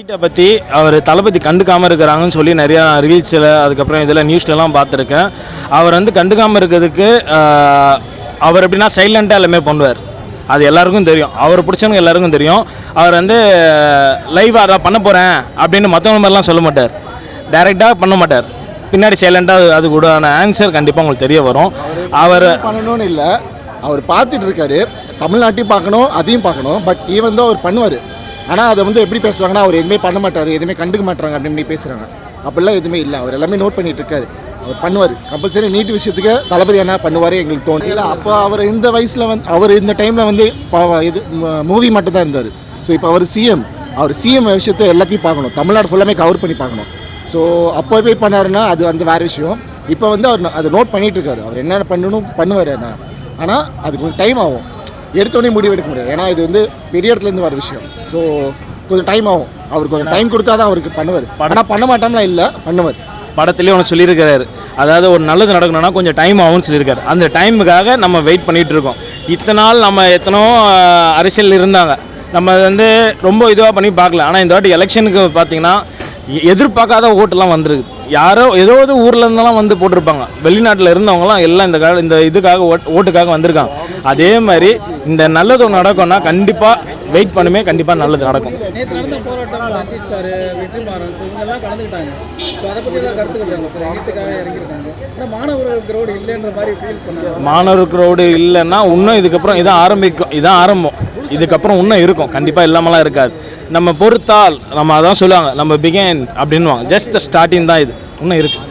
நீட்டை பற்றி அவர் தளபதி கண்டுக்காமல் இருக்கிறாங்கன்னு சொல்லி நிறையா ரீல்ஸில் அதுக்கப்புறம் இதில் நியூஸ்லலாம் பார்த்துருக்கேன். அவர் வந்து கண்டுக்காமல் இருக்கிறதுக்கு அவர் எப்படின்னா சைலண்ட்டாக எல்லாமே பண்ணுவார். அது எல்லாருக்கும் தெரியும். அவர் பிடிச்சவங்க எல்லாருக்கும் தெரியும். அவர் வந்து லைவாக அதான் பண்ண போகிறேன் அப்படின்னு மற்றவங்க மாதிரிலாம் சொல்ல மாட்டார். டைரெக்டாக பண்ண மாட்டார். பின்னாடி சைலண்ட்டாக அது கூடான ஆன்சர் கண்டிப்பாக உங்களுக்கு தெரிய வரும். அவர் பண்ணணும்னு இல்லை, அவர் பார்த்துட்டு இருக்காரு. தமிழ்நாட்டையும் பார்க்கணும், அதையும் பார்க்கணும். பட் ஈவன் தான் அவர் பண்ணுவார். ஆனால் அதை வந்து எப்படி பேசுகிறாங்கன்னா, அவர் எதுவுமே பண்ண மாட்டார், எதுவுமே கண்டுக்க மாட்டாங்க அப்படின்னு பேசுகிறாங்க. அப்படிலாம் எதுவுமே இல்லை. அவர் எல்லாமே நோட் பண்ணிட்டு இருக்காரு. அவர் பண்ணுவார். கம்பல்சரி நீட் விஷயத்துக்கு தளபதி என்ன பண்ணுவார் எங்களுக்கு தோணும். இல்லை, அப்போ அவர் இந்த வயசில் வந்து அவர் இந்த டைமில் வந்து இது மூவி மட்டும் தான் இருந்தார். ஸோ இப்போ அவர் சிஎம். அவர் சிஎம் விஷயத்தை எல்லாத்தையும் பார்க்கணும். தமிழ்நாடு ஃபுல்லாமே கவர் பண்ணி பார்க்கணும். ஸோ அப்போ போய் பண்ணாருன்னா அது வந்து வேறு விஷயம். இப்போ வந்து அவர் அதை நோட் பண்ணிகிட்டு இருக்காரு. அவர் என்னென்ன பண்ணணும் பண்ணுவார். என்ன ஆனால் அது கொஞ்சம் டைம் ஆகும். எடுத்தோடனே முடிவு எடுக்க முடியாது. ஏன்னா இது வந்து பெரிய இடத்துலேருந்து வர விஷயம். ஸோ கொஞ்சம் டைம் ஆகும். அவர் கொஞ்சம் டைம் கொடுத்தா தான் அவருக்கு பண்ணுவார். ஆனால் பண்ண மாட்டோம்னா இல்லை, பண்ணுவார். படத்துலேயே ஒன்று சொல்லியிருக்கிறாரு. அதாவது ஒரு நல்லது நடக்கணும்னா கொஞ்சம் டைம் ஆகும்னு சொல்லியிருக்காரு. அந்த டைமுக்காக நம்ம வெயிட் பண்ணிகிட்டு இருக்கோம். இத்தனை நாள் நம்ம எத்தனோ அரசியல் இருந்தாங்க, நம்ம வந்து ரொம்ப இதுவாக பண்ணி பார்க்கல. ஆனால் இந்த வாட்டி எலெக்ஷனுக்கு பார்த்தீங்கன்னா எதிர்பார்க்காத ஓட்டெல்லாம் வந்துருக்குது. யாரோ ஏதோ ஊரில் இருந்தெல்லாம் வந்து போட்டிருப்பாங்க. வெளிநாட்டில் இருந்தவங்களாம் எல்லாம் இந்த இதுக்காக ஓட்டுக்காக வந்திருக்காங்க. அதே மாதிரி இந்த நல்லது நடக்கும்னா கண்டிப்பாக வெயிட் பண்ணுமே, கண்டிப்பாக நல்லது நடக்கும். நேற்று நடந்த போராட்டம் ரஞ்சித் சார், வெற்றிமாறன் இவங்கெல்லாம் கலந்துக்கிட்டாங்க. ஸோ அதை பற்றி தான் கருத்து கொடுத்தாங்க சார். ஈஸியாக இறங்கியிருக்காங்க. ஆனால் மாணவர்கள் க்ரௌடு இல்லைன்ற மாதிரி ஃபீல் பண்ணாங்க. மாணவர் க்ரௌடு இல்லைன்னா இன்னும் இதுக்கப்புறம் இதான் ஆரம்பம். இதுக்கப்புறம் இன்னும் இருக்கும். கண்டிப்பாக இல்லாமலாம் இருக்காது. நம்ம பொறுத்தால் நம்ம அதான் சொல்லுவாங்க, நம்ம பிகேன் அப்படின்வாங்க. ஜஸ்ட் ஸ்டார்டிங் தான் இது. இன்னும் இருக்குது.